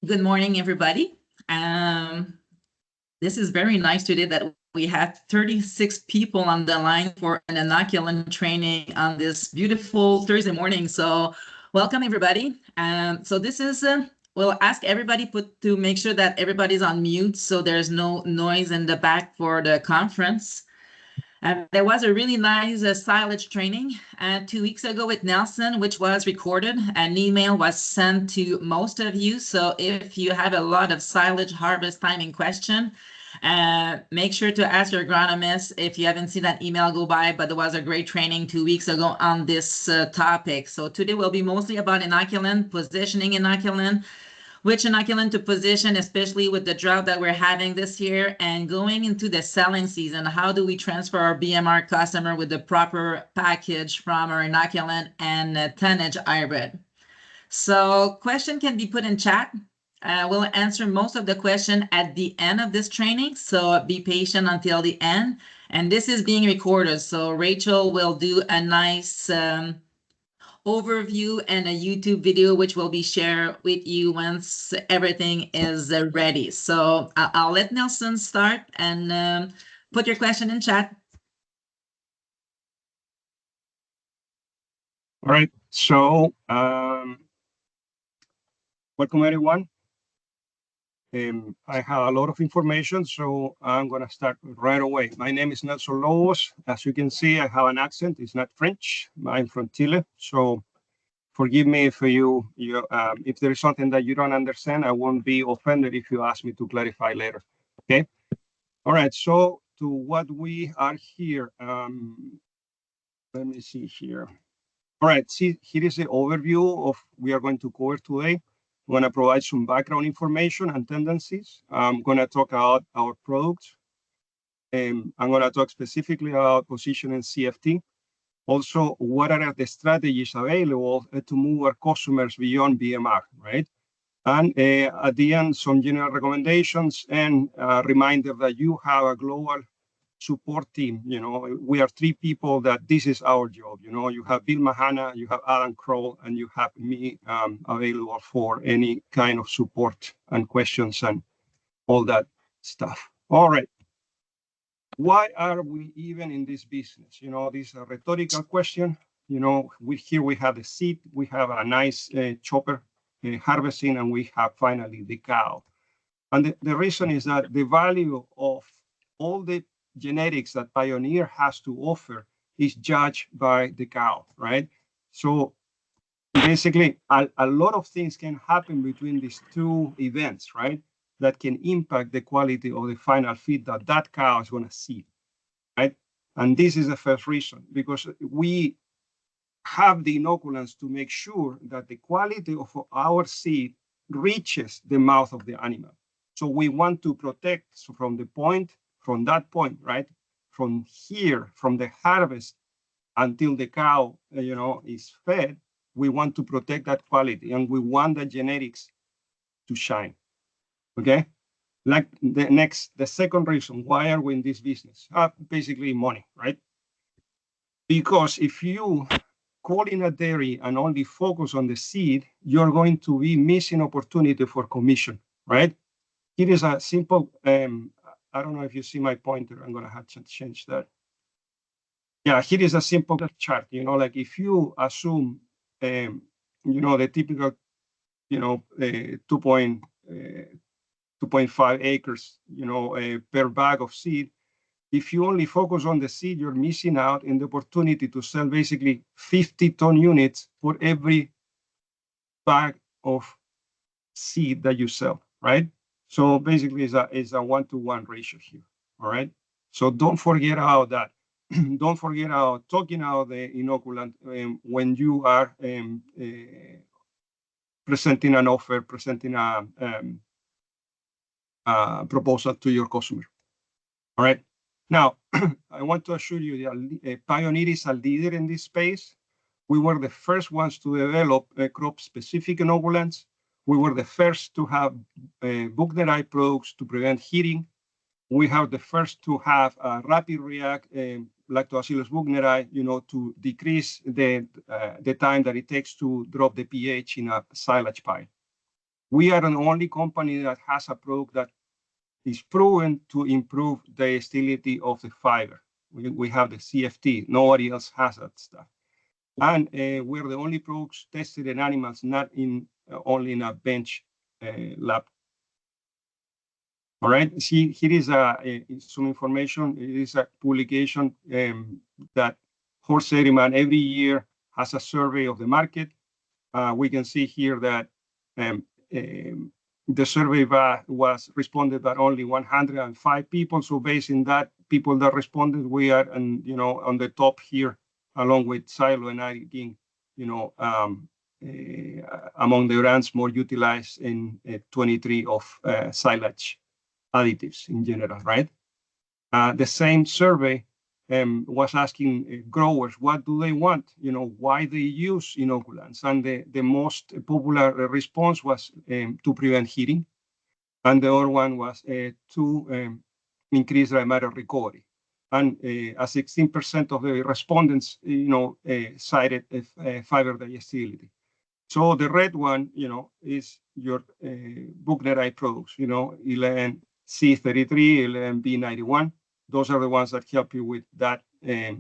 Good morning, everybody. This is very nice today that we have 36 people on the line for an inoculant training on this beautiful Thursday morning. So welcome, everybody. So this is, we'll ask everybody to make sure that everybody's on mute so there's no noise in the back for the conference. There was a really nice silage training 2 weeks ago with Nelson, which was recorded. An email was sent to most of you. So if you have a lot of silage harvest timing question, make sure to ask your agronomist if you haven't seen that email go by, but there was a great training 2 weeks ago on this topic. So today will be mostly about inoculant, positioning inoculant, which inoculant to position, especially with the drought that we're having this year and going into the selling season. How do we transfer our BMR customer with the proper package from our inoculant and tonnage hybrid? So question can be put in chat. We'll answer most of the question at the end of this training, so be patient until the end. And this is being recorded, so Rachel will do a nice overview and a YouTube video, which will be shared with you once everything is ready. So I'll let Nelson start and put your question in chat. All right, so welcome everyone. I have a lot of information, so I'm gonna start right away. My name is Nelson Lobos. As you can see, I have an accent. It's not French. I'm from Chile, so forgive me if if there is something that you don't understand. I won't be offended if you ask me to clarify later. Okay. All right. So to what we are here. Let me see here. All right. See, here is the overview of we are going to cover today. I'm going to provide some background information and tendencies. I'm going to talk about our products. I'm going to talk specifically about positioning CFT. Also, what are the strategies available to move our customers beyond BMR, right? And at the end, some general recommendations and a reminder that you have a global support team. You know, we are three people that this is our job. You know, you have Bill Mahana, you have Adam Kroll, and you have me available for any kind of support and questions and all that stuff. All right. Why are we even in this business? You know, this is a rhetorical question. You know, here we have the seed, we have a nice chopper harvesting, and we have finally the cow. And the reason is that the value of all the genetics that Pioneer has to offer is judged by the cow, right? So basically, a lot of things can happen between these two events, right? That can impact the quality of the final feed that cow is going to see, right? And this is the first reason, because we have the inoculants to make sure that the quality of our seed reaches the mouth of the animal. So we want to protect from that point, right? From here, from the harvest until the cow, is fed, we want to protect that quality and we want the genetics to shine. Okay. Like the second reason, why are we in this business? Basically money, right? Because if you call in a dairy and only focus on the seed, you're going to be missing opportunity for commission, right? It is a simple, I don't know if you see my pointer, I'm gonna have to change that. Yeah, here is a simple chart, like if you assume, the typical, 2.5 acres, per bag of seed. If you only focus on the seed, you're missing out in the opportunity to sell basically 50-ton units for every bag of seed that you sell, right? So basically, it's a 1-to-1 ratio here, all right? So don't forget about that. Don't forget about talking about the inoculant when you are presenting an offer, presenting a proposal to your customer. All right. Now, I want to assure you that Pioneer is a leader in this space. We were the first ones to develop crop-specific inoculants. We were the first to have Buchner products to prevent heating. We have the first to have rapid react Lactobacillus buchneri, to decrease the time that it takes to drop the pH in a silage pile. We are the only company that has a product that is proven to improve the stability of the fiber. We have the CFT. Nobody else has that stuff. And we're the only products tested in animals, not in only in a bench lab. All right. See, here is some information. It is a publication that Horse Dairyman every year has a survey of the market. We can see here that the survey was responded by only 105 people. So based on that, people that responded, we are, on the top here, along with silo and being, among the brands more utilized in 23 of silage additives in general, right? The same survey was asking growers, what do they want? Why they use inoculants? And the most popular response was to prevent heating. And the other one was to increase dry matter recovery. And 16% of the respondents, cited fiber digestibility. So the red one, is your Buchneri products, 11C33, 11B91. Those are the ones that help you with that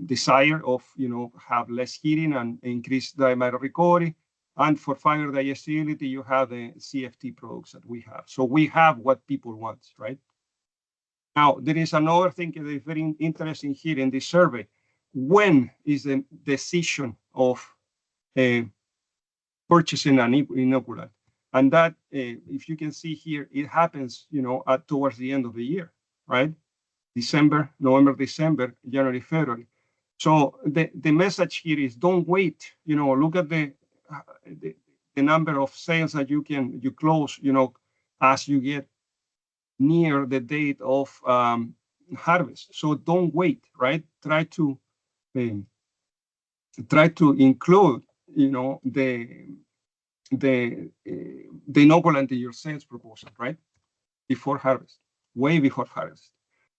desire of, have less heating and increase dry matter recovery. And for fiber digestibility, you have the CFT products that we have. So we have what people want, right? Now, there is another thing that is very interesting here in this survey. When is the decision of purchasing an inoculant? And that, if you can see here, it happens, towards the end of the year, right? December, November, December, January, February. So the message here is don't wait. Look at the number of sales that you close, as you get near the date of harvest. So don't wait, right? Try to include, the inoculant in your sales proposal, right? Before harvest, way before harvest.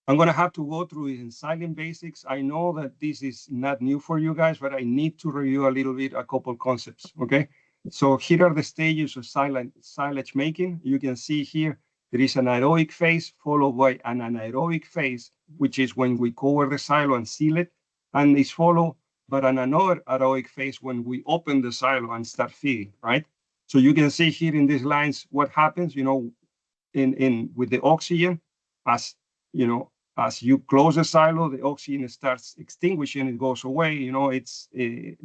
I'm going to have to go through it in silent basics. I know that this is not new for you guys, but I need to review a little bit, a couple concepts, okay? So here are the stages of silage making. You can see here, there is an aerobic phase followed by an anaerobic phase, which is when we cover the silo and seal it, and it's followed by another aerobic phase when we open the silo and start feeding, right? So you can see here in these lines what happens, with the oxygen, as you close the silo, the oxygen starts extinguishing, it goes away. It's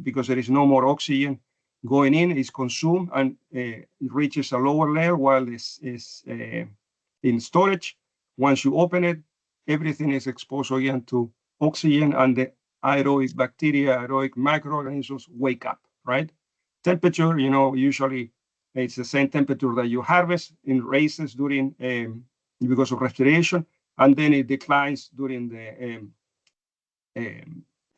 because there is no more oxygen going in, it's consumed and it reaches a lower layer while this is in storage. Once you open it, everything is exposed again to oxygen, and the aerobic bacteria, aerobic microorganisms wake up, right? Temperature, usually it's the same temperature that you harvest. It raises during because of respiration, and then it declines during the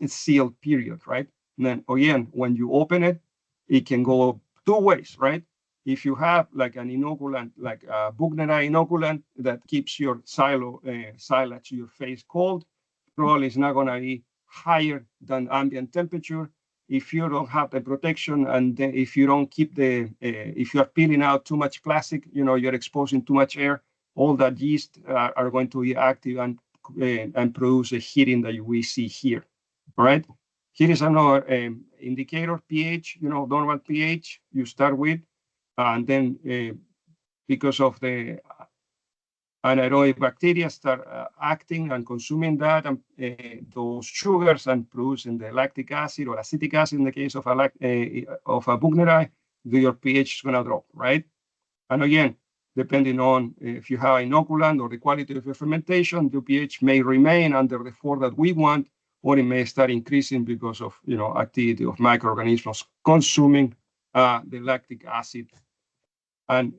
sealed period, right? And then again, when you open it, it can go two ways, right? If you have like an inoculant, like a Buchneri inoculant that keeps your silage, your phase cold, probably it's not going to be higher than ambient temperature. If you don't have the protection, and if you don't keep if you are peeling out too much plastic, you're exposing too much air, all that yeast are going to be active and produce the heating that we see here. All right. Here is another indicator, pH, normal pH you start with, and then because of the anaerobic bacteria start acting and consuming that, and those sugars, and producing the lactic acid or acetic acid in the case of a Buchneri, your pH is going to drop, right? And again, depending on if you have inoculant or the quality of your fermentation, the pH may remain under the 4 that we want, or it may start increasing because of activity of microorganisms consuming the lactic acid and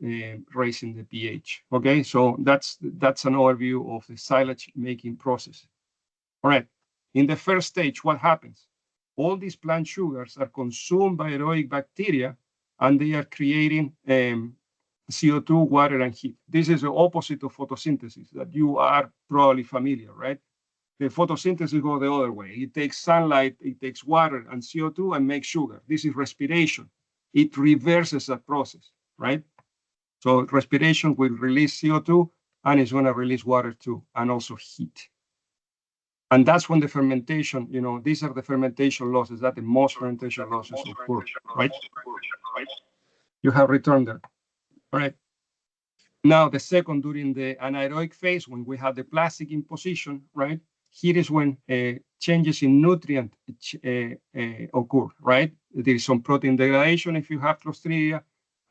raising the pH. Okay, so that's an overview of the silage making process. All right, in the first stage, what happens? All these plant sugars are consumed by aerobic bacteria, and they are creating CO2, water, and heat. This is the opposite of photosynthesis that you are probably familiar, right? The photosynthesis goes the other way. It takes sunlight, it takes water and CO2 and makes sugar. This is respiration. It reverses that process, right? So respiration will release CO2 and it's going to release water too, and also heat. And that's when the fermentation, these are the fermentation losses, that the most fermentation losses occur, right? You have returned there. All right. Now, the second, during the anaerobic phase, when we have the plastic in position, right? Here is when changes in nutrient occur, right? There is some protein degradation if you have Clostridia.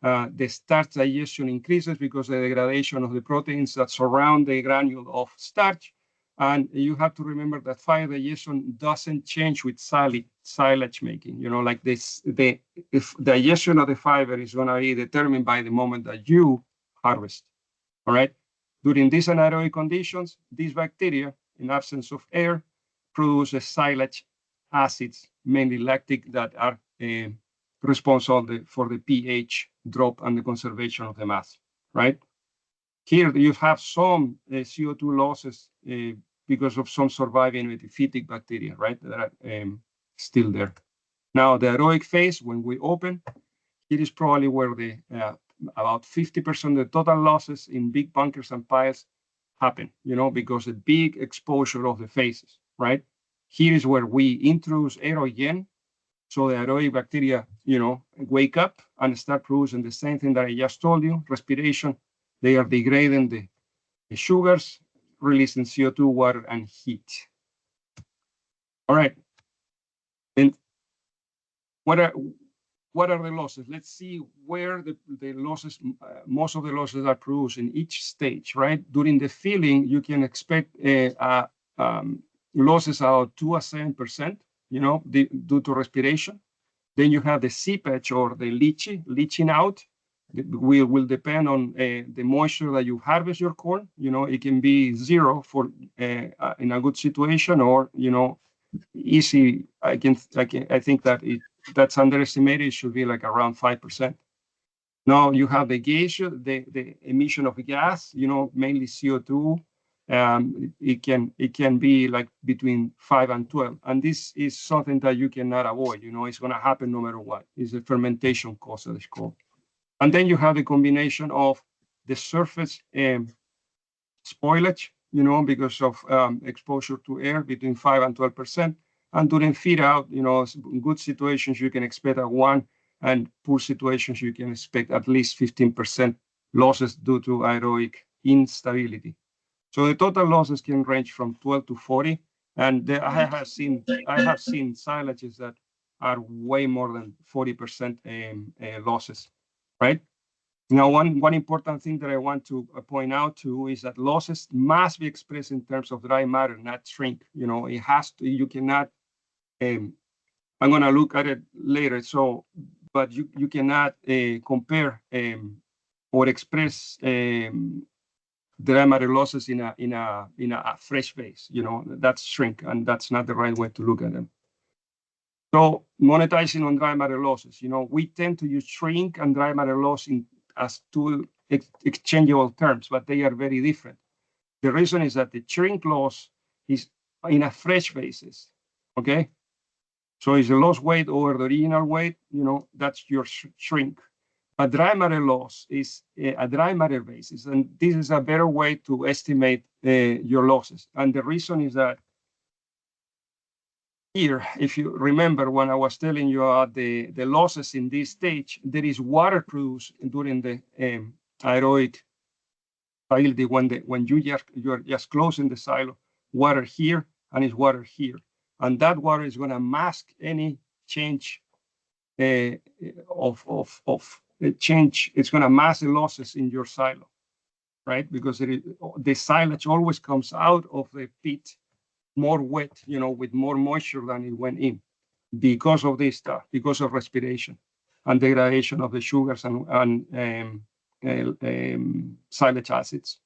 The starch digestion increases because of the degradation of the proteins that surround the granule of starch. And you have to remember that fiber digestion doesn't change with silage making. Like this, if digestion of the fiber is going to be determined by the moment that you harvest. All right. During these anaerobic conditions, these bacteria, in absence of air, produce silage acids, mainly lactic, that are responsible for the pH drop and the conservation of the mass. Right. Here you have some CO2 losses because of some surviving epiphytic bacteria, right, that are still there. Now, the aerobic phase, when we open, it is probably where the about 50% of the total losses in big bunkers and piles happen, because the big exposure of the phases, right? Here is where we introduce air again. So the aerobic bacteria, wake up and start producing the same thing that I just told you, respiration. They are degrading the sugars, releasing CO2, water, and heat. All right. And what are the losses? Let's see where the losses, most of the losses are produced in each stage, right? During the filling, you can expect losses of 2 to 7%, due to respiration. Then you have the seepage or the leaching out. Will depend on the moisture that you harvest your corn. It can be zero for in a good situation, or easy. I think that that's underestimated. It should be like around 5%. Now you have the gas, the emission of gas. Mainly CO2. It can be like between 5 and 12, and this is something that you cannot avoid. It's going to happen no matter what. It's a fermentation cause that is called. And then you have the combination of the surface spoilage, because of exposure to air between 5 and 12%. And during feed out, in good situations, you can expect a 1, and poor situations, you can expect at least 15% losses due to aerobic instability. So the total losses can range from 12 to 40. And I have seen silages that are way more than 40% losses, right? Now, one important thing that I want to point out too is that losses must be expressed in terms of dry matter, not shrink. It has to. You cannot. I'm going to look at it later. So, but you cannot compare or express dry matter losses in a fresh phase. That's shrink, and that's not the right way to look at them. So, monetizing on dry matter losses. We tend to use shrink and dry matter loss as two exchangeable terms, but they are very different. The reason is that the shrink loss is in a fresh basis, okay? So it's the lost weight over the original weight, that's your shrink. A dry matter loss is a dry matter basis, and this is a better way to estimate your losses. And the reason is that here, if you remember when I was telling you about the losses in this stage, there is water produced during the aerobic stability when you're just closing the silo, water here and it's water here. And that water is going to mask any change of change. It's going to mask the losses in your silo, right? Because the silage always comes out of the pit more wet, with more moisture than it went in, because of this stuff, because of respiration and degradation of the sugars and silage acids.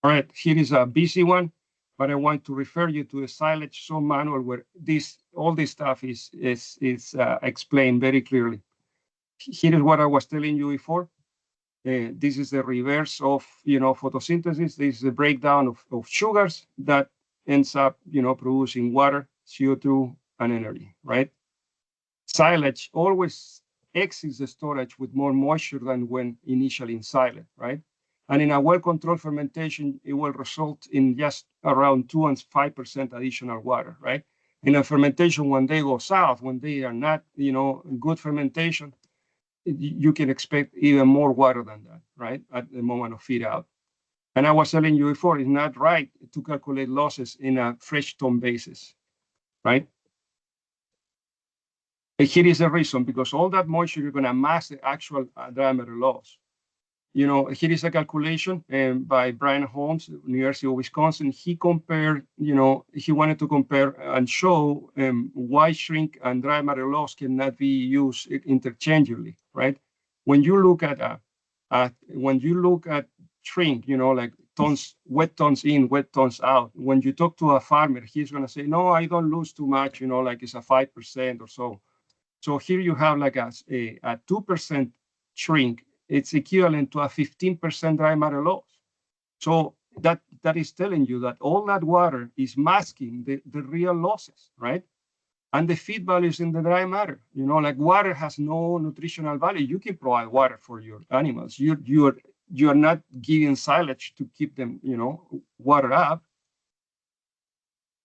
All right, here is a busy one, but I want to refer you to a silage zone manual where all this stuff is explained very clearly. Here is what I was telling you before. This is the reverse of photosynthesis. This is the breakdown of sugars that ends up producing water, CO2, and energy, right? Silage always exits the storage with more moisture than when initially in silent, right? And in a well-controlled fermentation, it will result in just around 2 and 5% additional water, right? In a fermentation, when they go south, when they are not, good fermentation, you can expect even more water than that, right? At the moment of feed out. And I was telling you before, it's not right to calculate losses in a fresh ton basis, right? And here is the reason, because all that moisture, you're going to mask the actual dry matter loss. Here is a calculation by Brian Holmes, University of Wisconsin. He compared, he wanted to compare and show why shrink and dry matter loss cannot be used interchangeably, right? When you look at shrink, like tons, wet tons in, wet tons out. When you talk to a farmer, he's going to say, no, I don't lose too much, like it's a 5% or so. So here you have like a 2% shrink. It's equivalent to a 15% dry matter loss. So that is telling you that all that water is masking the real losses, right? And the feed value is in the dry matter. Like water has no nutritional value. You can provide water for your animals. You're not giving silage to keep them, water up.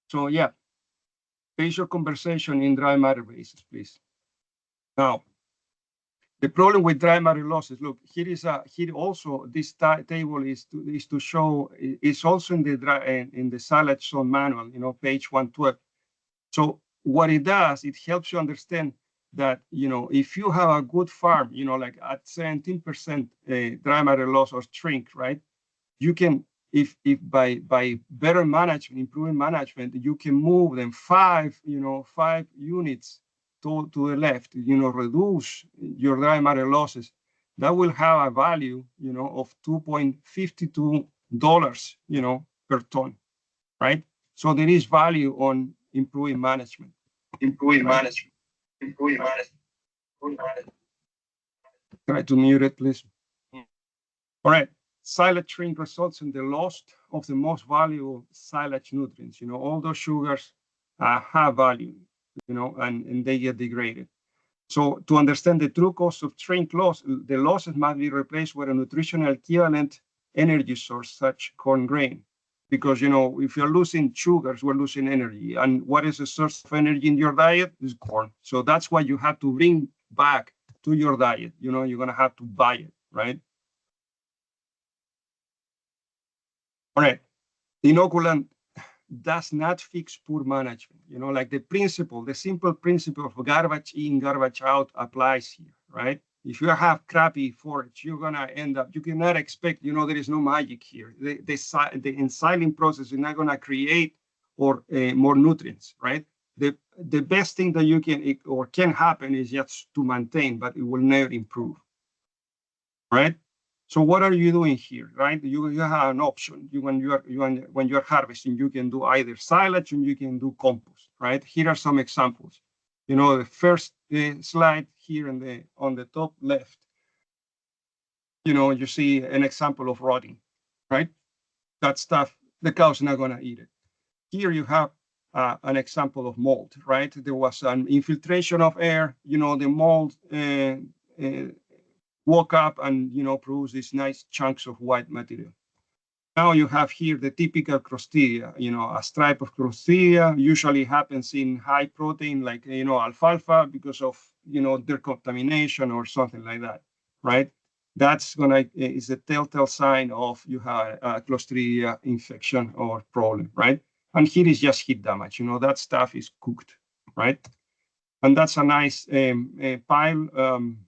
So yeah, base your conversation in dry matter basis, please. Now, the problem with dry matter losses, look, here also this table is to show, it's also in the silage zone manual, page 112. So what it does, it helps you understand that, if you have a good farm, like at 17% dry matter loss or shrink, right? You can, if by better management, improving management, you can move them 5 units to the left, reduce your dry matter losses. That will have a value, of $2.52, per ton, right? So there is value on improving management. Try to mute it, please. All right. Silage shrink results in the loss of the most valuable silage nutrients. All those sugars have value, and they get degraded. So to understand the true cost of shrink loss, the losses must be replaced with a nutritional equivalent energy source, such corn grain. Because, if you're losing sugars, we're losing energy. And what is the source of energy in your diet? Is corn. So that's why you have to bring back to your diet. You're going to have to buy it, right? All right. Inoculant does not fix poor management. Like the simple principle of garbage in, garbage out applies here, right? If you have crappy forage, you're going to end up, you cannot expect, there is no magic here. The ensiling process is not going to create more nutrients, right? The best thing that you can happen is just to maintain, but it will never improve, right? So what are you doing here, right? You have an option. When you're harvesting, you can do either silage and you can do compost, right? Here are some examples. The first slide here on the top left, you see an example of rotting, right? That stuff, the cow's not going to eat it. Here you have an example of mold, right? There was an infiltration of air, the mold woke up and, produce these nice chunks of white material. Now you have here the typical Clostridia, a stripe of Clostridia usually happens in high protein, like, alfalfa, because of, their contamination or something like that, right? That's is a telltale sign of you have a Clostridia infection or problem, right? And here is just heat damage, that stuff is cooked, right? And that's a nice pile.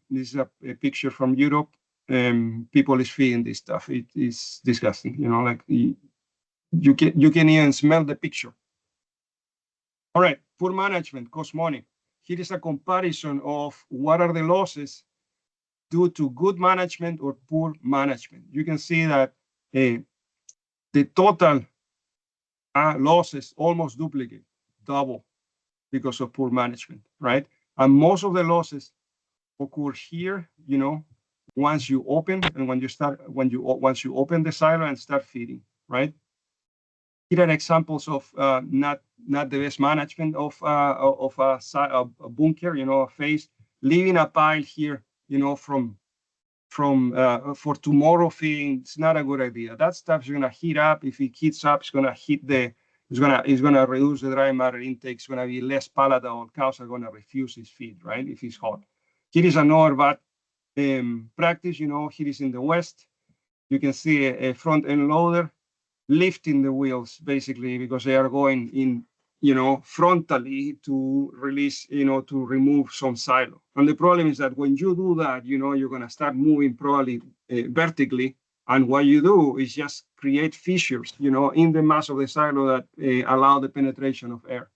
This is a picture from Europe. People is feeding this stuff. It is disgusting. Like you can even smell the picture. All right, poor management costs money. Here is a comparison of what are the losses due to good management or poor management. You can see that the total losses almost duplicate, double, because of poor management, right? And most of the losses occur here, once you open and once you open the silo and start feeding, right? Here are examples of not the best management of a bunker, a phase. leaving a pile here, from for tomorrow feeding, it's not a good idea. That stuff is gonna heat up. If it heats up, it's gonna reduce the dry matter intake. It's gonna be less palatable. Cows are gonna refuse this feed, right? If it's hot. Here is another bad practice. Here is in the West. You can see a front end loader lifting the wheels basically because they are going in, frontally to release, to remove some silo. And the problem is that when you do that, you're going to start moving probably vertically. And what you do is just create fissures, in the mass of the silo that allow the penetration of air.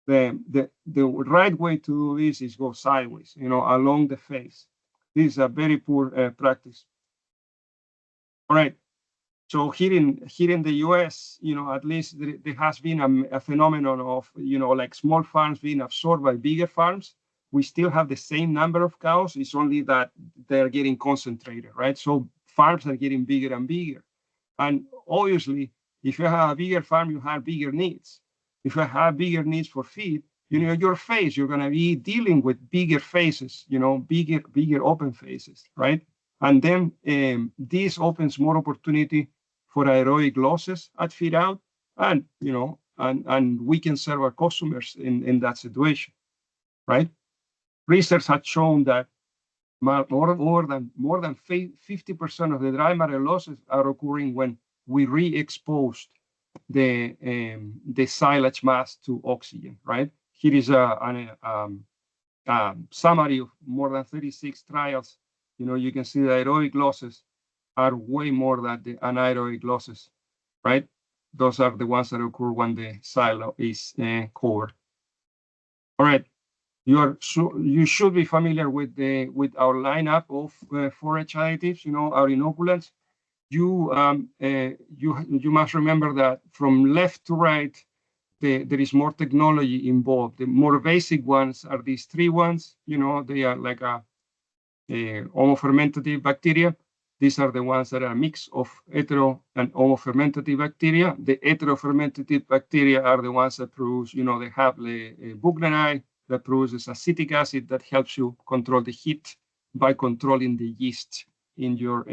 The right way to do this is go sideways, along the face. This is a very poor practice. All right. So here in the US, at least there has been a phenomenon of, like small farms being absorbed by bigger farms. We still have the same number of cows. It's only that they're getting concentrated, right? So farms are getting bigger and bigger. And obviously, if you have a bigger farm, you have bigger needs. If you have bigger needs for feed, your face, you're going to be dealing with bigger faces, bigger open faces, right? And then this opens more opportunity for aerobic losses at feed out, and and we can serve our customers in that situation, right? Research has shown that more than 50% of the dry matter losses are occurring when we re-exposed the silage mass to oxygen, right? Here is a summary of more than 36 trials. You can see the aerobic losses are way more than the anaerobic losses, right? Those are the ones that occur when the silo is covered. All right, you should be familiar with our lineup of forage additives. Our inoculants. You must remember that from left to right, there is more technology involved. The more basic ones are these three ones. They are like a homofermentative bacteria. These are the ones that are a mix of hetero and homofermentative bacteria. The heterofermentative bacteria are the ones that produce, they have the buchneri that produces acetic acid that helps you control the heat by controlling the yeast in your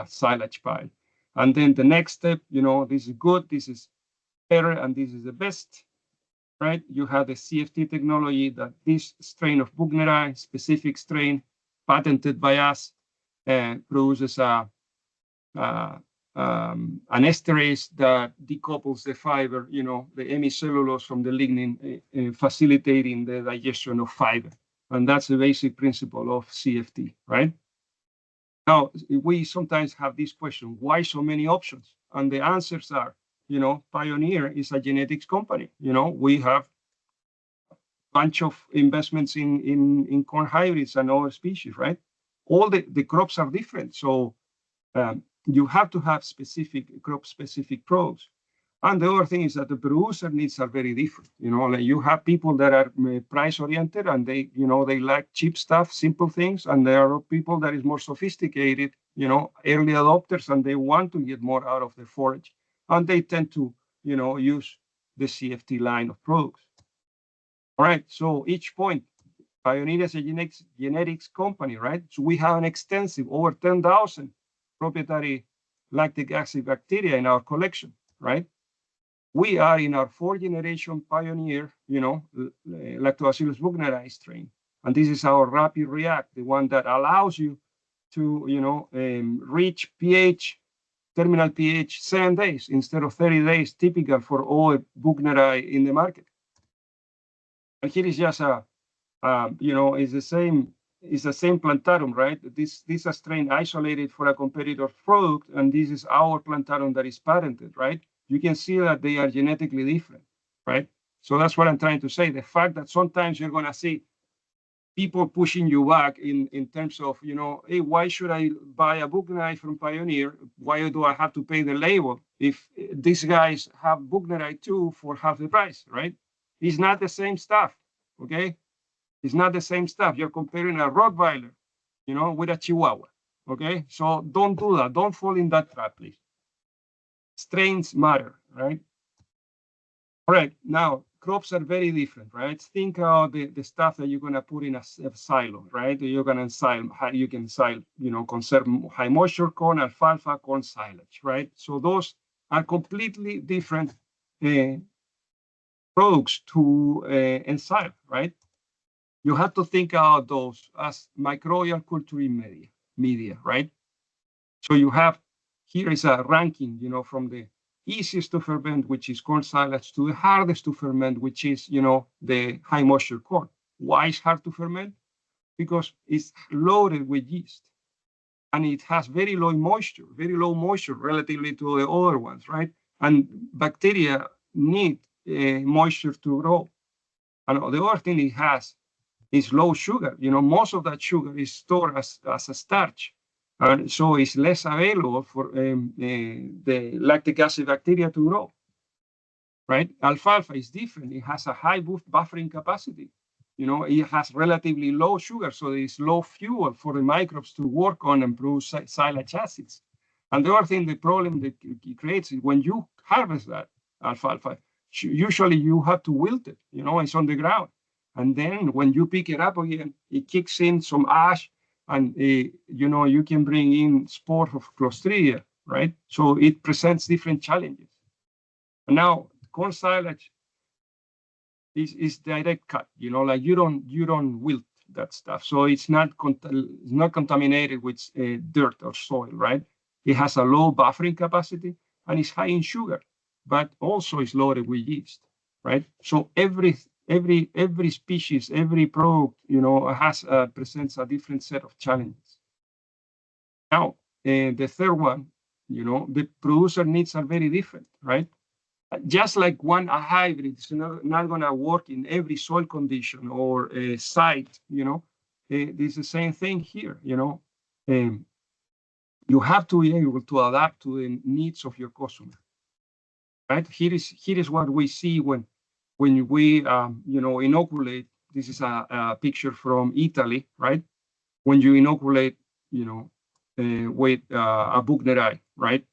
silage pile. And then the next step, this is good, this is better, and this is the best, right? You have the CFT technology that this strain of buchneri, specific strain, patented by us, produces an esterase that decouples the fiber, the hemicellulose from the lignin, facilitating the digestion of fiber. And that's the basic principle of CFT, right? Now, we sometimes have this question, why so many options? And the answers are, Pioneer is a genetics company. We have a bunch of investments in corn hybrids and other species, right? All the crops are different. So you have to have crop-specific products. And the other thing is that the producer needs are very different. Like you have people that are price-oriented and they like cheap stuff, simple things. And there are people that is more sophisticated, early adopters, and they want to get more out of the forage. And they tend to, use the CFT line of products. All right, so each point, Pioneer is a genetics company, right? So we have an extensive, over 10,000 proprietary lactic acid bacteria in our collection, right? We are in our 4th generation Pioneer, Lactobacillus buchneri strain. And this is our rapid react, the one that allows you to, reach terminal pH 7 days instead of 30 days, typical for all buchneri in the market. And here is just it's the same plantarum, right? This is a strain isolated for a competitor's product, and this is our plantarum that is patented, right? You can see that they are genetically different, right? So that's what I'm trying to say. The fact that sometimes you're going to see people pushing you back in terms of, hey, why should I buy a buchneri from Pioneer? Why do I have to pay the label if these guys have buchneri too for half the price, right? It's not the same stuff, okay? It's not the same stuff. You're comparing a Rottweiler, with a Chihuahua, okay? So don't do that. Don't fall in that trap, please. Strains matter, right? All right, now crops are very different, right? Think about the stuff that you're going to put in a silo, right? You're going to you can conserve high moisture corn, alfalfa, corn silage, right? So those are completely different products to ensile, right? You have to think about those as microbial culturing media, right? So you have, here is a ranking, from the easiest to ferment, which is corn silage, to the hardest to ferment, which is, the high moisture corn. Why is hard to ferment? Because it's loaded with yeast and it has very low moisture relatively to the other ones, right? And bacteria need moisture to grow. And the other thing it has is low sugar. Most of that sugar is stored as a starch. And so it's less available for the lactic acid bacteria to grow, right? Alfalfa is different. It has a high buffering capacity. It has relatively low sugar, so there is low fuel for the microbes to work on and produce silage acids. And the other thing, the problem that it creates is when you harvest that alfalfa, usually you have to wilt it, it's on the ground. And then when you pick it up again, it kicks in some ash and, you can bring in spores of Clostridia, right? So it presents different challenges. And now corn silage is direct cut, like you don't wilt that stuff. So it's not contaminated with dirt or soil, right? It has a low buffering capacity and it's high in sugar, but also is loaded with yeast, right? So every species, every product, presents a different set of challenges. Now, the third one, the producer needs are very different, right? Just like a hybrid is not going to work in every soil condition or site, it's the same thing here, you have to be able to adapt to the needs of your customer, right? Here is what we see when we, inoculate. This is a picture from Italy, right? When you inoculate, with a Buchnerei, right?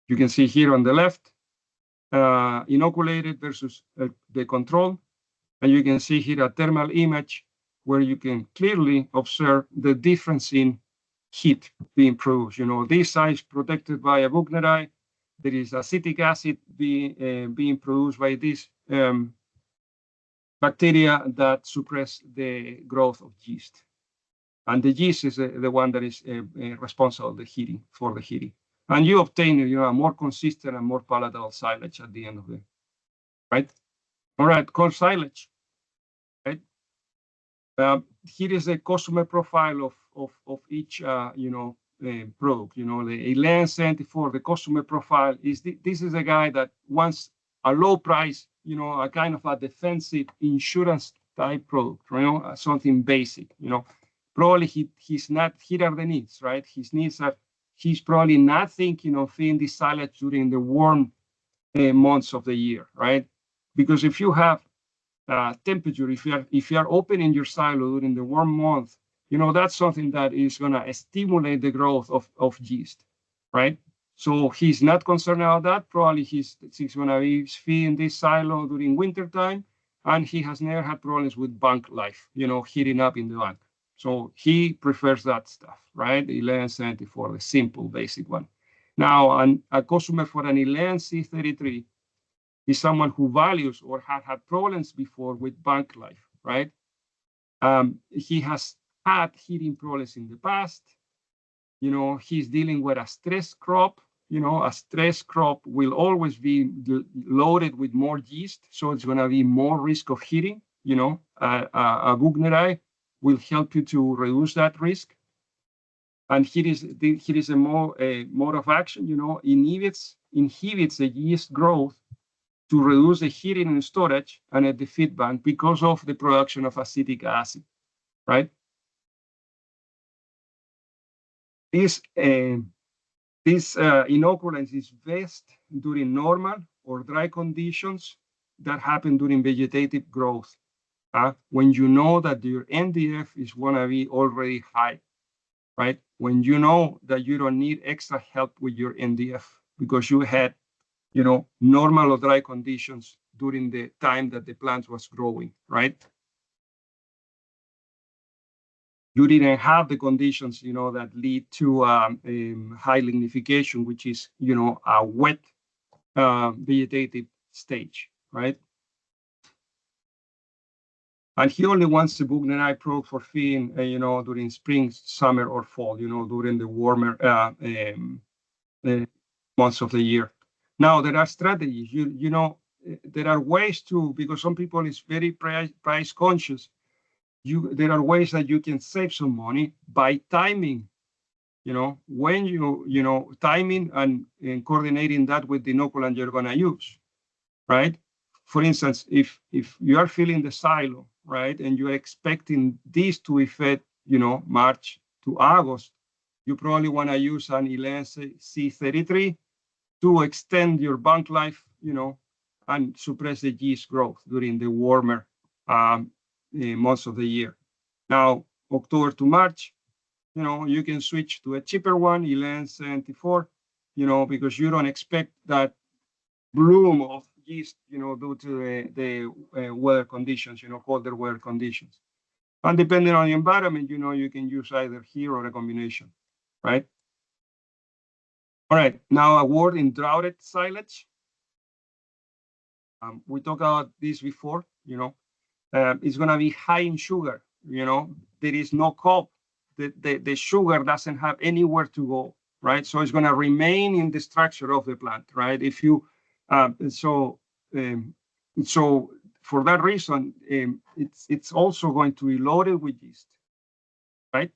You can see here on the left, inoculated versus the control. And you can see here a thermal image where you can clearly observe the difference in heat being produced. This side is protected by a Buchnerei. There is acetic acid being produced by this bacteria that suppress the growth of yeast. And the yeast is the one that is responsible for the heating. And you obtain a more consistent and more palatable silage at the end of it, right? All right, corn silage, right? Here is the customer profile of each, product. The 1174, the customer profile this is a guy that wants a low price, a kind of a defensive insurance type product, something basic, Probably he's not, here are the needs, right? His needs are, he's probably not thinking of feeding this silage during the warm months of the year, right? Because if you have temperature, if you are opening your silo during the warm month, that's something that is going to stimulate the growth of yeast, right? So he's not concerned about that. Probably he's going to be feeding this silo during winter time, and he has never had problems with bank life, heating up in the bank. So he prefers that stuff, right? 1174, the simple, basic one. Now, a customer for an 11C33 is someone who values or had problems before with bank life, right? He has had heating problems in the past. He's dealing with a stress crop. A stress crop will always be loaded with more yeast, so it's going to be more risk of heating. A Buchnerei will help you to reduce that risk. And here is a mode of action, inhibits the yeast growth to reduce the heating and storage and at the feed bank because of the production of acetic acid, right? This inoculant is best during normal or dry conditions that happen during vegetative growth. When you know that your NDF is going to be already high, right? When you know that you don't need extra help with your NDF because you had, normal or dry conditions during the time that the plant was growing, right? You didn't have the conditions, that lead to high lignification, which is, a wet vegetative stage, right? And he only wants the bugneronide product for feeding, during spring, summer, or fall, during the warmer months of the year. Now, there are strategies. There are ways to, because some people is very price conscious. There are ways that you can save some money by timing. When timing and coordinating that with the inoculant you're going to use, right? For instance, if you are filling the silo, right, and you're expecting this to affect, March to August, you probably want to use an Inoculant C33 to extend your bank life, and suppress the yeast growth during the warmer months of the year. Now, October to March, you can switch to a cheaper one, Inoculant 74, because you don't expect that bloom of yeast, due to the weather conditions, colder weather conditions. And depending on the environment, you can use either here or a combination, right? All right, now a word in droughted silage. We talked about this before, it's going to be high in sugar, there is no cob. The sugar doesn't have anywhere to go, right? So it's going to remain in the structure of the plant, right? If you, so for that reason, it's also going to be loaded with yeast, right?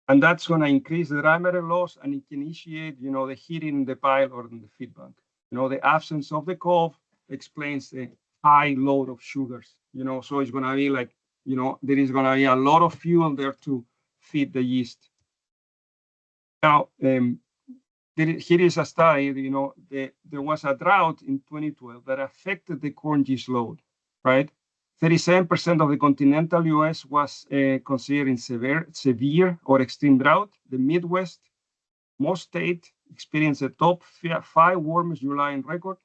And that's going to increase the dry matter loss, and it can initiate, the heating in the pile or in the feed bank. The absence of the cob explains the high load of sugars, so it's going to be like, there is going to be a lot of fuel there to feed the yeast. Now, here is a study, there was a drought in 2012 that affected the corn yeast load, right? 37% of the continental US was considered severe or extreme drought. The Midwest, most states experienced the top 5 warmest July in record,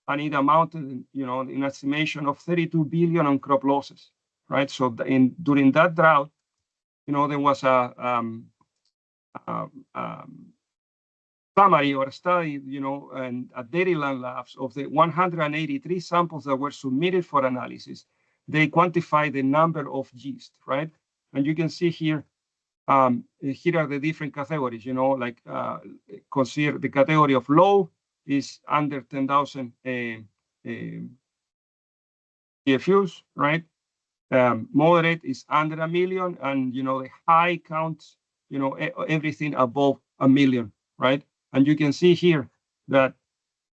and it amounted, in estimation of 32 billion on crop losses, right? So during that drought, there was a summary or a study, and at Dairyland Labs of the 183 samples that were submitted for analysis. They quantify the number of yeast, right? And you can see here, here are the different categories, like consider the category of low is under 10,000 TFUs, right? Moderate is under 1 million, and the high counts, everything above 1 million, right? And you can see here that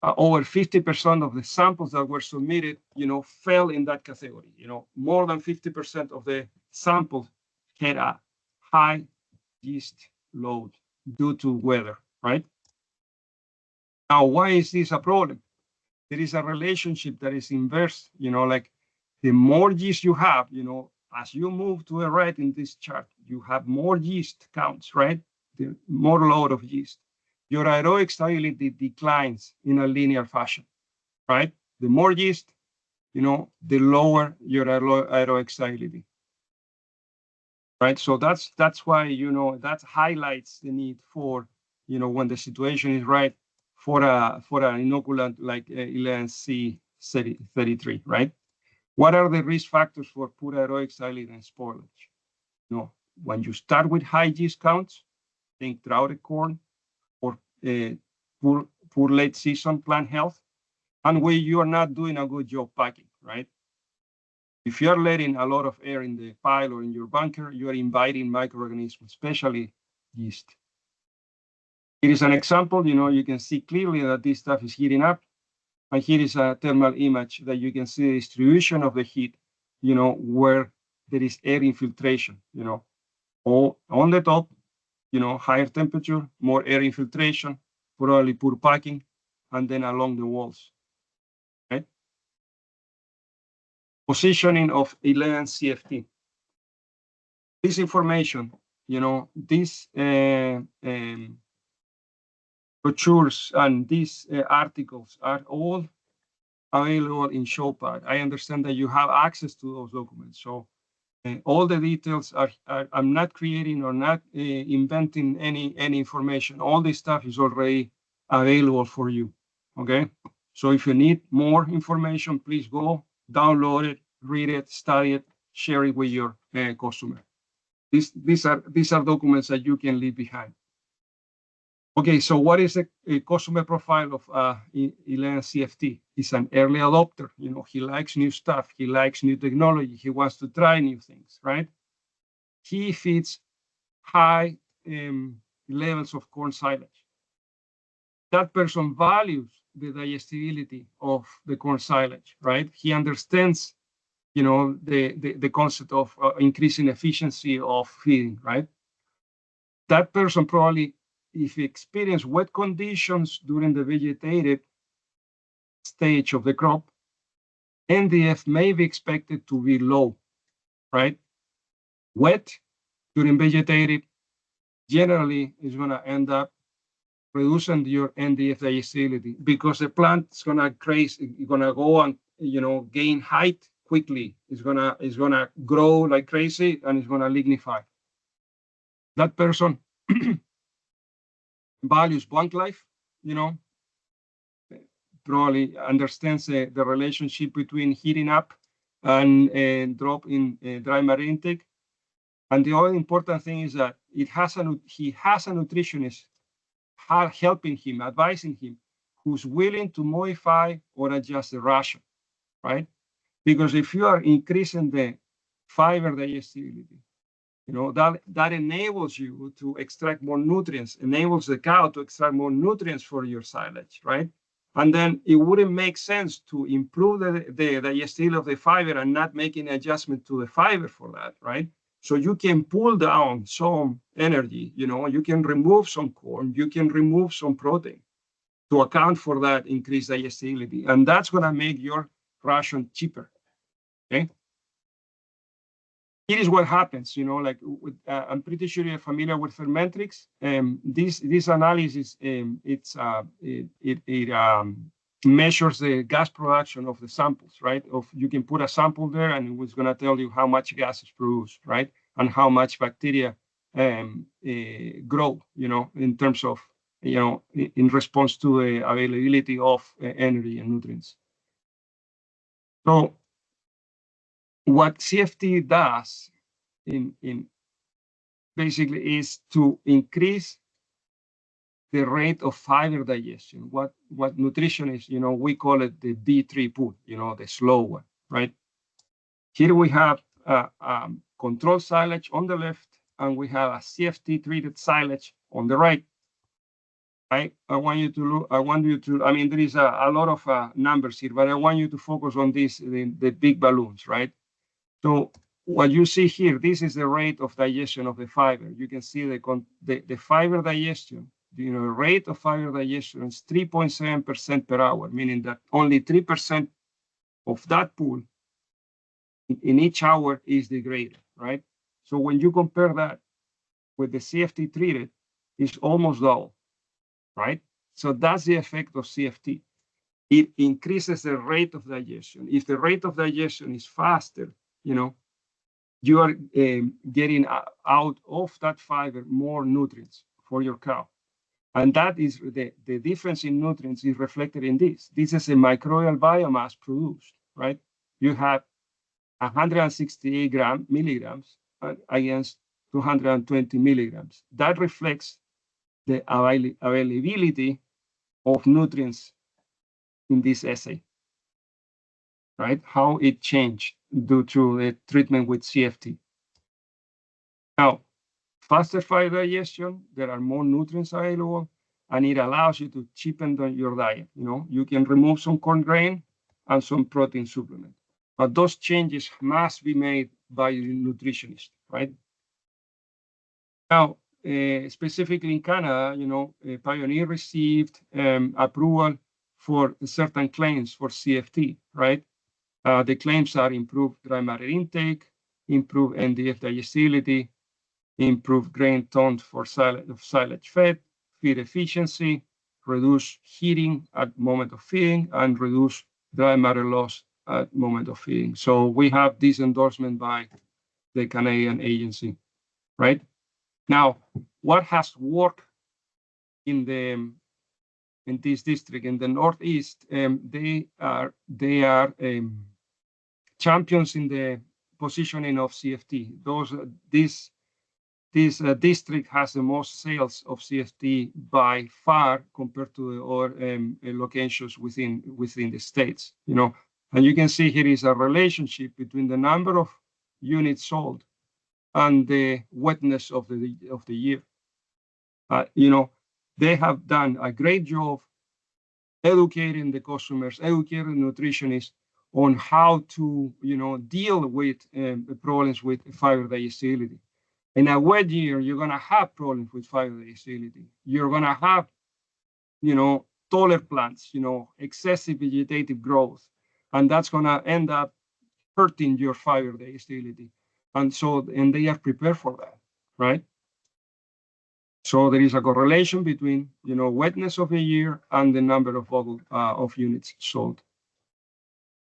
over 50% of the samples that were submitted, fell in that category. More than 50% of the samples had a high yeast load due to weather, right? Now, why is this a problem? There is a relationship that is inverse, like the more yeast you have, as you move to the right in this chart, you have more yeast counts, right? The more load of yeast. Your aerobic stability declines in a linear fashion, right? The more yeast, the lower your aerobic stability, right? So that's why, that highlights the need for, when the situation is right, for an inoculant like Inoculant C33, right? What are the risk factors for poor aerobic stability and spoilage? When you start with high yeast counts, think droughted corn, or poor late season plant health, and where you are not doing a good job packing, right? If you are letting a lot of air in the pile or in your bunker, you are inviting microorganisms, especially yeast. Here is an example, you can see clearly that this stuff is heating up. And here is a thermal image that you can see the distribution of the heat, where there is air infiltration, all on the top, higher temperature, more air infiltration, probably poor packing, and then along the walls, right? Positioning of Inoculant CFT. This information, these brochures and these articles are all available in Showpad. I understand that you have access to those documents. So all the details are I'm not creating or not inventing any information. All this stuff is already available for you. Okay. So if you need more information, please go download it, read it, study it, share it with your customer. These are documents that you can leave behind. Okay, so what is a customer profile of Elan CFT? He's an early adopter. You know, he likes new stuff. He likes new technology. He wants to try new things, right? He feeds high levels of corn silage. That person values the digestibility of the corn silage, right? He understands, you know, the concept of increasing efficiency of feeding, right? That person probably, if he experienced wet conditions during the vegetative stage of the crop, NDF may be expected to be low, right? Wet during vegetative generally is going to end up reducing your NDF digestibility because the plant is going to crazy, it's going to go and, you know, gain height quickly. It's going to grow like crazy and it's going to lignify. That person values plant life, you know, probably understands the relationship between heating up and drop in dry matter intake. And the other important thing is that he has a nutritionist helping him, advising him, who's willing to modify or adjust the ration, right? Because if you are increasing the fiber digestibility, you know, that enables you to extract more nutrients, enables the cow to extract more nutrients for your silage, right? And then it wouldn't make sense to improve the digestibility of the fiber and not making an adjustment to the fiber for that, right? So you can pull down some energy, you know, you can remove some corn, you can remove some protein to account for that increased digestibility. And that's going to make your ration cheaper, okay? Here is what happens, you know, like I'm pretty sure you're familiar with Fermentrix. This analysis, it measures the gas production of the samples, right? You can put a sample there and it's going to tell you how much gas is produced, right? And how much bacteria grow, you know, in terms of, you know, in response to the availability of energy and nutrients. So what CFT does in basically is to increase the rate of fiber digestion. What nutritionists, you know, we call it the B3 pool, you know, the slow one, right? Here we have control silage on the left, and we have a CFT treated silage on the right. I want you to look. I mean, there is a lot of numbers here, but I want you to focus on this, the big balloons, right? So what you see here, this is the rate of digestion of the fiber. You can see the fiber digestion, you know, rate of fiber digestion is 3.7% per hour, meaning that only 3% of that pool in each hour is degraded, right? So when you compare that with the CFT treated, it's almost double, right? So that's the effect of CFT. It increases the rate of digestion. If the rate of digestion is faster, you know, you are getting out of that fiber more nutrients for your cow. And that is the difference in nutrients is reflected in this. This is a microbial biomass produced, right? You have 168 milligrams against 220 milligrams. That reflects the availability of nutrients in this assay, right? How it changed due to the treatment with CFT. Now, faster fiber digestion, there are more nutrients available, and it allows you to cheapen your diet. You know, you can remove some corn grain and some protein supplement. But those changes must be made by the nutritionist, right? Now, specifically in Canada, you know, Pioneer received approval for certain claims for CFT, right? The claims are improved dry matter intake, improved NDF digestibility, improved grain tone for silage fed, feed efficiency, reduce heating at moment of feeding, and reduce dry matter loss at moment of feeding. So we have this endorsement by the Canadian agency, right? Now, what has worked in this district in the Northeast? They are champions in the positioning of CFT. This district has the most sales of CFT by far compared to the other locations within the states. And you can see here is a relationship between the number of units sold and the wetness of the year. They have done a great job educating the customers, educating nutritionists on how to deal with problems with fiber digestibility. In a wet year, you're going to have problems with fiber digestibility. You're going to have, taller plants, excessive vegetative growth, and that's going to end up hurting your fiber digestibility. And they are prepared for that, right? So there is a correlation between, wetness of the year and the number of units sold.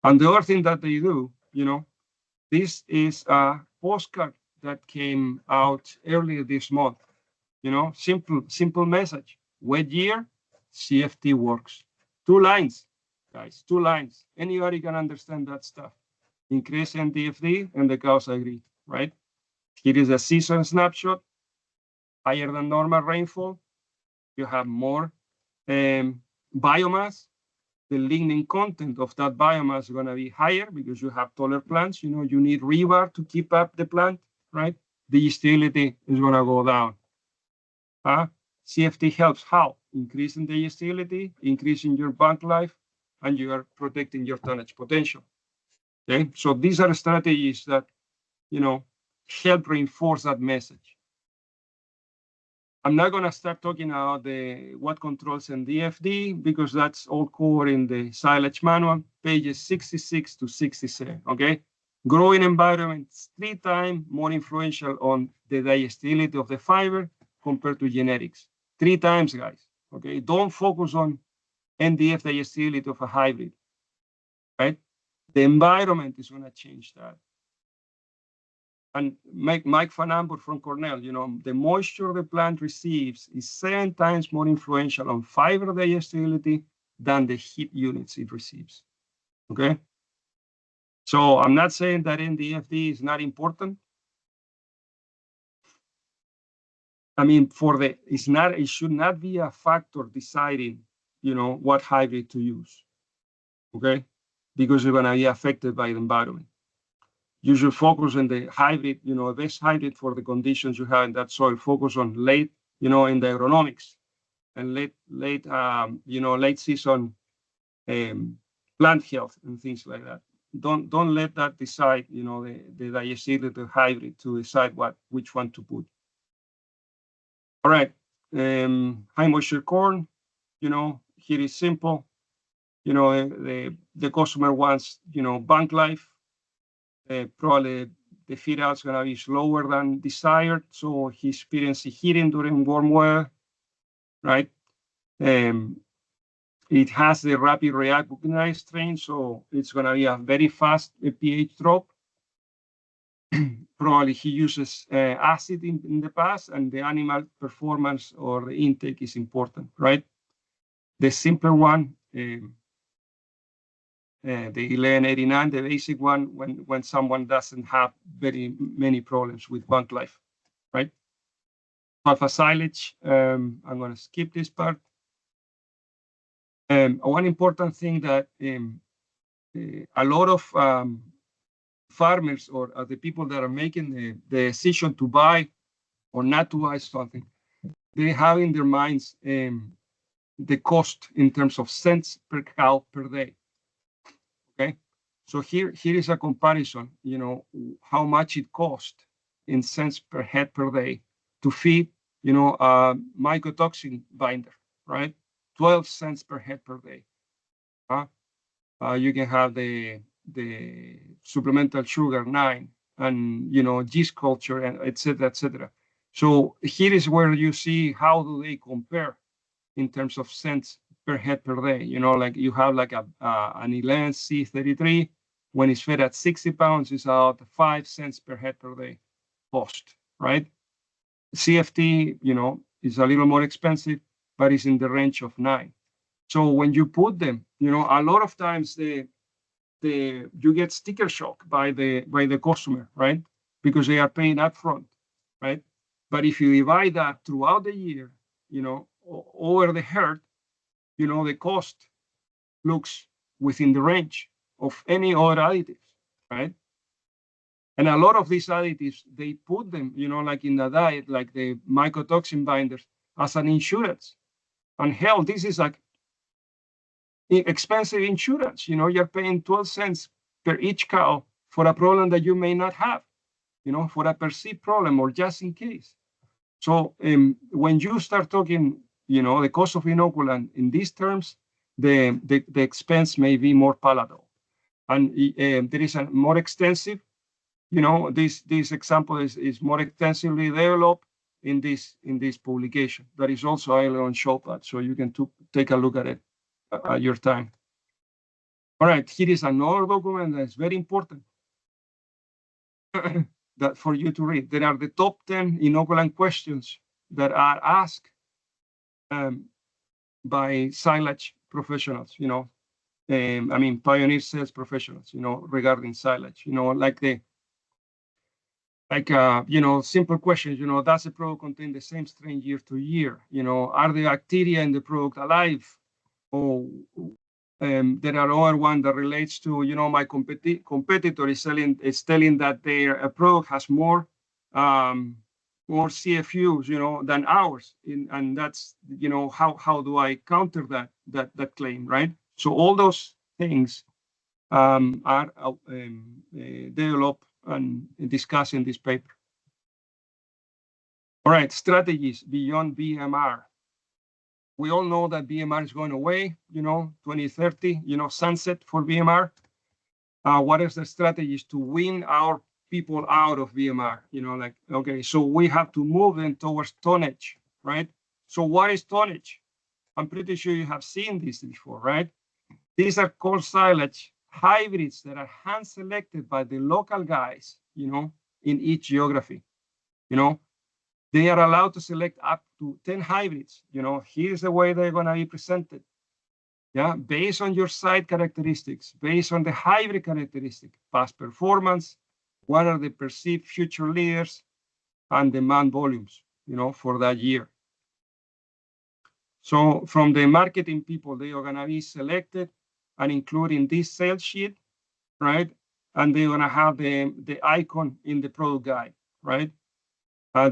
And the other thing that they do, this is a postcard that came out earlier this month. Simple message. Wet year, CFT works. 2 lines, guys, 2 lines. Anybody can understand that stuff. Increase in DFD and the cows agree, right? Here is a season snapshot. Higher than normal rainfall. You have more biomass. The lignin content of that biomass is going to be higher because you have taller plants. You need rebar to keep up the plant, right? Digestibility is going to go down. CFT helps how? Increasing digestibility, increasing your bank life, and you are protecting your tonnage potential. Okay, so these are strategies that help reinforce that message. I'm not going to start talking about what controls in DFD because that's all covered in the silage manual, pages 66 to 67. Okay, growing environments 3 times more influential on the digestibility of the fiber compared to genetics. 3 times, guys. Okay, don't focus on NDF digestibility of a hybrid, right? The environment is going to change that. And Mike Van Amber from Cornell, the moisture the plant receives is 7 times more influential on fiber digestibility than the heat units it receives. Okay. So I'm not saying that NDFD is not important. I mean, it should not be a factor deciding, what hybrid to use. Okay. Because you're going to be affected by the environment. You should focus on the hybrid, best hybrid for the conditions you have in that soil. Focus on late, in the agronomics and late season plant health and things like that. Don't let that decide, the digestibility of hybrid to decide which one to put. All right, high moisture corn, here is simple. The customer wants, bank life. Probably the feed out is going to be slower than desired, so he experiences heating during warm weather, right? It has the rapid recognized strain, so it's going to be a very fast pH drop. Probably he uses acid in the past, and the animal performance or the intake is important, right? The simpler one, the 1189, the basic one, when someone doesn't have very many problems with bank life, right? Alpha silage, I'm going to skip this part. One important thing that a lot of farmers or the people that are making the decision to buy or not to buy something, they have in their minds the cost in terms of cents per cow per day. Okay, so here is a comparison, how much it costs in cents per head per day to feed, a mycotoxin binder, right? 12 cents per head per day. You can have the supplemental sugar 9 and, yeast culture and et cetera, et cetera. So here is where you see how do they compare in terms of cents per head per day. You know, like you have like an Elan C33, when it's fed at 60 pounds, it's about 5 cents per head per day cost, right? CFT, you know, is a little more expensive, but it's in the range of 9. So when you put them, you know, a lot of times you get sticker shock by the customer, right? Because they are paying upfront, right? But if you divide that throughout the year, you know, over the herd, you know, the cost looks within the range of any other additives, right? And a lot of these additives, they put them, you know, like in the diet, like the mycotoxin binders, as an insurance. And hell, this is like expensive insurance. You know, you're paying 12 cents per each cow for a problem that you may not have, you know, for a perceived problem or just in case. So when you start talking, you know, the cost of inoculant in these terms, the expense may be more palatable. And there is a more extensive, you know, this example is more extensively developed in this publication that is also available on Showpad, so you can take a look at it at your time. All right, here is another document that's very important that for you to read. There are the top 10 inoculant questions that are asked by silage professionals, you know, I mean, pioneer sales professionals, you know, regarding silage, you know, like you know, simple questions, you know, does the product contain the same strain year to year? You know, are the bacteria in the product alive? Or there are other one that relates to, you know, my competitor is telling that their product has more CFUs, you know, than ours. And that's, you know, how do I counter that claim, right? So all those things are developed and discussed in this paper. All right, strategies beyond BMR. We all know that BMR is going away, you know, 2030, you know, sunset for BMR. What is the strategies to win our people out of BMR? You know, like, okay, so we have to move them towards tonnage, right? So what is tonnage? I'm pretty sure you have seen this before, right? These are called silage hybrids that are hand selected by the local guys, you know, in each geography. You know, they are allowed to select up to 10 hybrids. You know, here's the way they're going to be presented. Yeah, based on your site characteristics, based on the hybrid characteristic, past performance, what are the perceived future leaders, and demand volumes, you know, for that year. So from the marketing people, they are going to be selected and including this sales sheet, right? And they're going to have the icon in the product guide, right?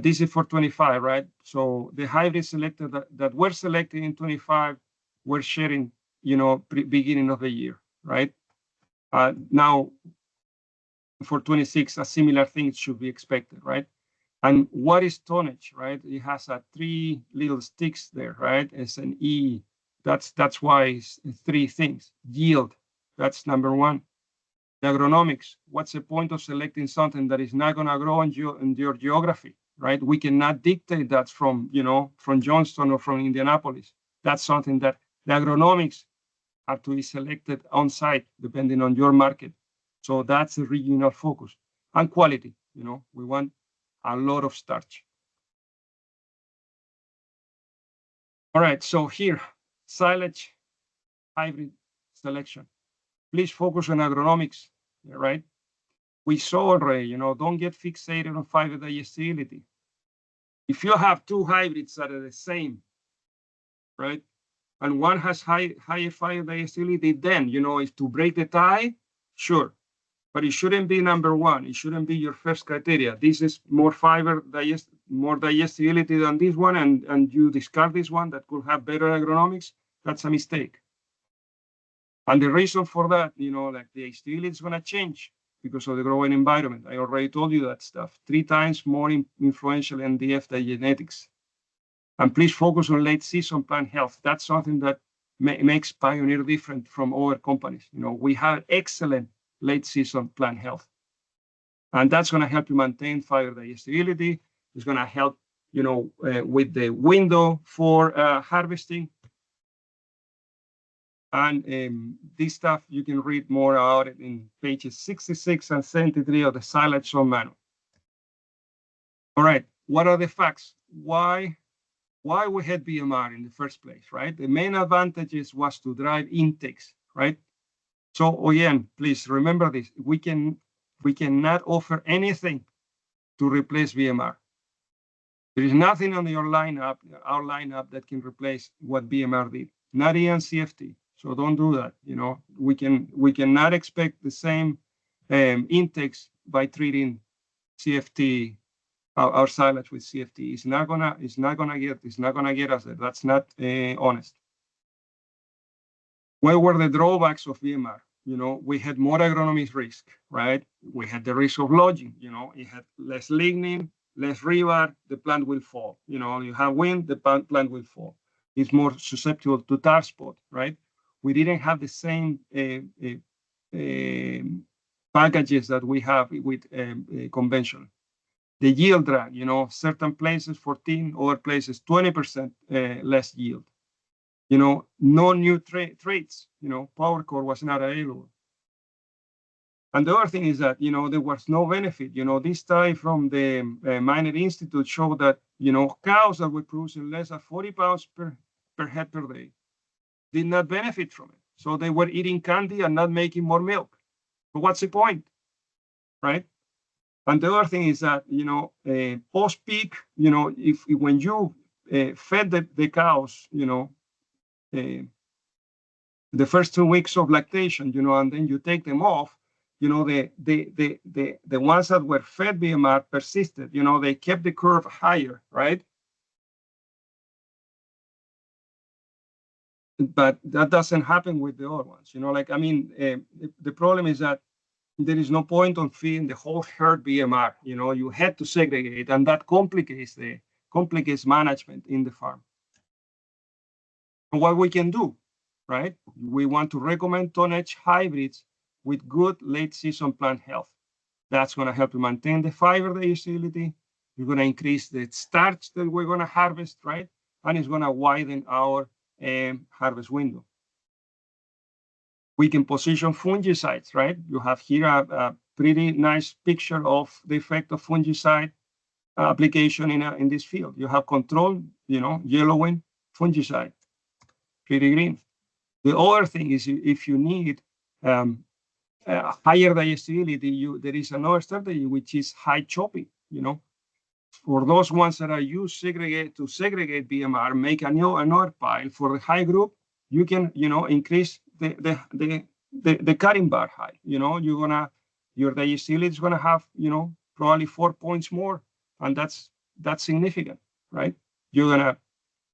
This is for 25, right? So the hybrids selected that were selected in 25 were sharing, you know, beginning of the year, right? Now, for 26, a similar thing should be expected, right? And what is tonnage, right? It has 3 little sticks there, right? It's an E. That's why it's 3 things. Yield, that's number 1. The agronomics, what's the point of selecting something that is not going to grow in your geography, right? We cannot dictate that from, you know, from Johnston or from Indianapolis. That's something that the agronomics have to be selected on site, depending on your market. So that's the regional focus. And quality, you know, we want a lot of starch. All right, so here, silage hybrid selection. Please focus on agronomics, right? We saw already, you know, don't get fixated on fiber digestibility. If you have 2 hybrids that are the same, right, and one has higher fiber digestibility, then, you know, if to break the tie, sure, but it shouldn't be number 1. It shouldn't be your first criteria. This is more more digestibility than this one, and you discard this one that could have better agronomics. That's a mistake. And the reason for that, you know, like the digestibility is going to change because of the growing environment. I already told you that stuff. 3 times more influential in DF than genetics. And please focus on late season plant health. That's something that makes Pioneer different from other companies. You know, we have excellent late season plant health. And that's going to help you maintain fiber digestibility. It's going to help, you know, with the window for harvesting. And this stuff, you can read more about it in pages 66 and 73 of the silage zone manual. All right, what are the facts? Why we had BMR in the first place, right? The main advantages was to drive intakes, right? So again, please remember this: we cannot offer anything to replace BMR. There is nothing on our lineup that can replace what BMR did. Not even CFT. So don't do that. You know, we cannot expect the same intakes by treating CFT, our silage with CFT. It's not gonna get us there. That's not honest. What were the drawbacks of BMR? You know, we had more agronomic risk, right? We had the risk of lodging. You know, it had less lignin, less rebar, the plant will fall. You know, you have wind, the plant will fall. It's more susceptible to tar spot, right? We didn't have the same packages that we have with conventional. The yield drag, you know, certain places 14, other places 20% less yield. You know, no new traits, you know, power core was not available. And the other thing is that, you know, there was no benefit. You know, this study from the Miner Institute showed that, you know, cows that were producing less than 40 pounds per head per day did not benefit from it. So they were eating candy and not making more milk. But what's the point, right? And the other thing is that, you know, post-peak, you know, if when you fed the cows, you know, the first 2 weeks of lactation, you know, and then you take them off, you know, the ones that were fed BMR persisted, you know, they kept the curve higher, right? But that doesn't happen with the other ones, you know, like, I mean, the problem is that there is no point on feeding the whole herd BMR, you know, you had to segregate, and that complicates management in the farm. And what we can do, right? We want to recommend tonnage hybrids with good late season plant health. That's going to help you maintain the fiber digestibility. You're going to increase the starch that we're going to harvest, right? And it's going to widen our harvest window. We can position fungicides, right? You have here a pretty nice picture of the effect of fungicide application in this field. You have control, you know, yellowing fungicide, pretty green. The other thing is, if you need higher digestibility, there is another strategy, which is high chopping. You know, for those ones that are used to segregate BMR, make another pile. For the high group, you can, you know, increase the cutting bar height. You know, your digestibility is gonna have, you know, probably 4 points more, and that's significant, right? You're gonna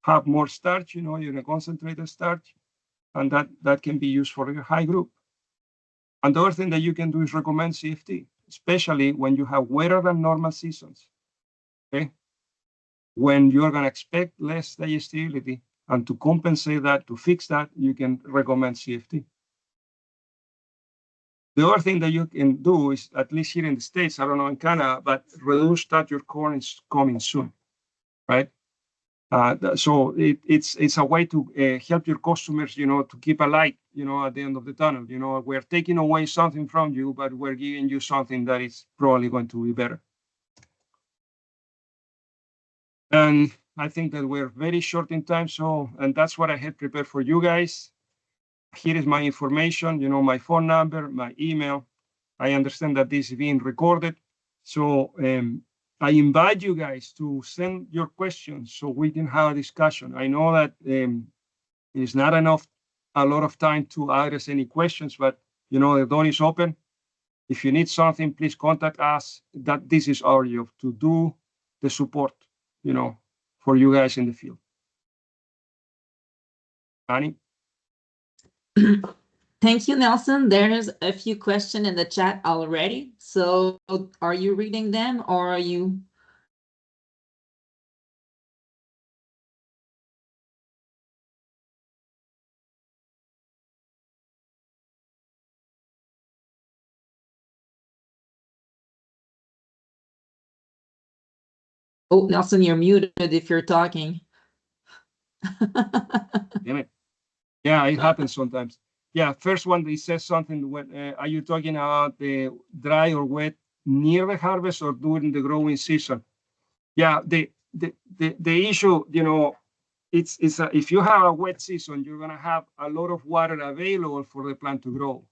have more starch. You know, you're gonna concentrate the starch, and that can be used for your high group. And the other thing that you can do is recommend CFT, especially when you have wetter than normal seasons. Okay, when you're going to expect less digestibility, and to compensate that, to fix that, you can recommend CFT. The other thing that you can do is, at least here in the States, I don't know in Canada, but reduce that your corn is coming soon, right? So it's a way to help your customers, you know, to keep a light, you know, at the end of the tunnel. You know, we're taking away something from you, but we're giving you something that is probably going to be better. And I think that we're very short in time, and that's what I had prepared for you guys. Here is my information, you know, my phone number, my email. I understand that this is being recorded, so I invite you guys to send your questions so we can have a discussion. I know that it's not a lot of time to address any questions, but, you know, the door is open. If you need something, please contact us. That this is our job, to do the support, you know, for you guys in the field. Annie? Thank you, Nelson. There's a few questions in the chat already. So are you reading them, or are you? Oh, Nelson, you're muted if you're talking. Damn it. Yeah, it happens sometimes. Yeah, first one, it says something. When, are you talking about the dry or wet near the harvest or during the growing season? Yeah, the issue, you know, it's if you have a wet season, you're gonna have a lot of water available for the plant to grow,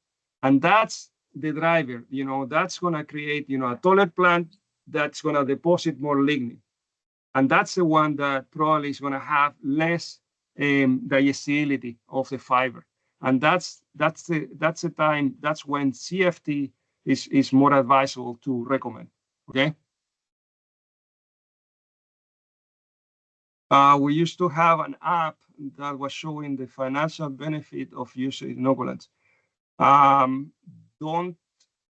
and that's the driver. You know, that's gonna create, you know, a taller plant that's gonna deposit more lignin, and that's the one that probably is gonna have less digestibility of the fiber, and that's the time, that's when CFT is more advisable to recommend. Okay. We used to have an app that was showing the financial benefit of using inoculants. Don't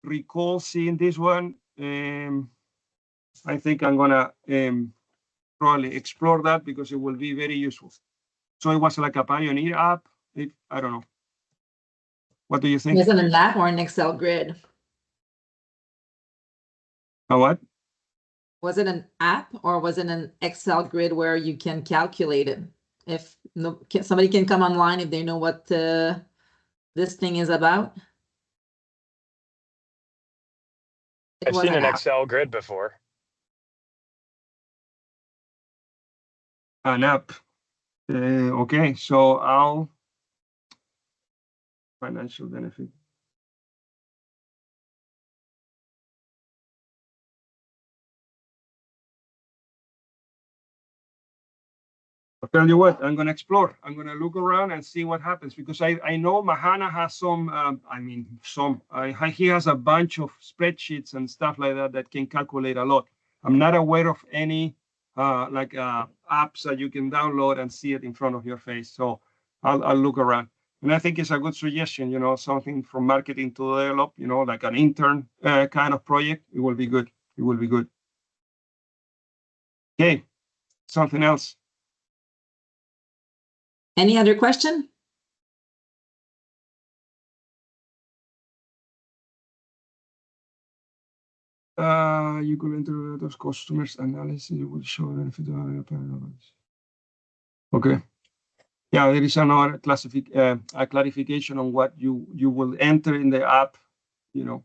recall seeing this one. I think I'm gonna probably explore that because it will be very useful. So it was like a pioneer app. I don't know. What do you think? Was it an app or an Excel grid? A what? Was it an app or was it an Excel grid where you can calculate it? If no, somebody can come online if they know what this thing is about. I've seen an Excel grid before. An app. Okay, so I'll financial benefit. I'll tell you what, I'm going to explore. I'm going to look around and see what happens because I know Mahana has some, he has a bunch of spreadsheets and stuff like that that can calculate a lot. I'm not aware of any apps that you can download and see it in front of your face. So I'll look around. And I think it's a good suggestion, you know, something from marketing to develop, you know, like an intern kind of project. It will be good. It will be good. Okay, something else. Any other question? You could enter those customers analysis. You will show benefit of okay. Yeah, there is another a clarification on what you will enter in the app, you know,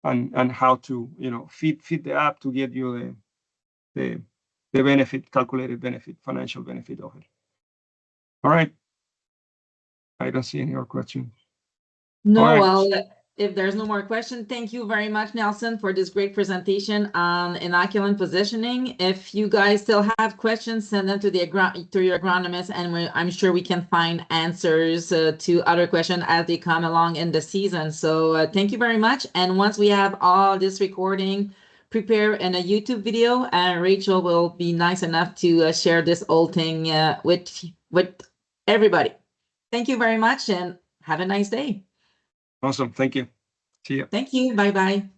and how to, you know, fit the app to get you the benefit, calculated benefit, financial benefit of it. All right. I don't see any more questions. No, right. well, if there's no more question, thank you very much, Nelson, for this great presentation on inoculant positioning. If you guys still have questions, send them to your agronomist, and I'm sure we can find answers to other questions as they come along in the season. So thank you very much. And once we have all this recording prepare in a YouTube video, Rachel will be nice enough to share this whole thing with everybody. Thank you very much and have a nice day. Awesome. Thank you. See you. Thank you. Bye-bye.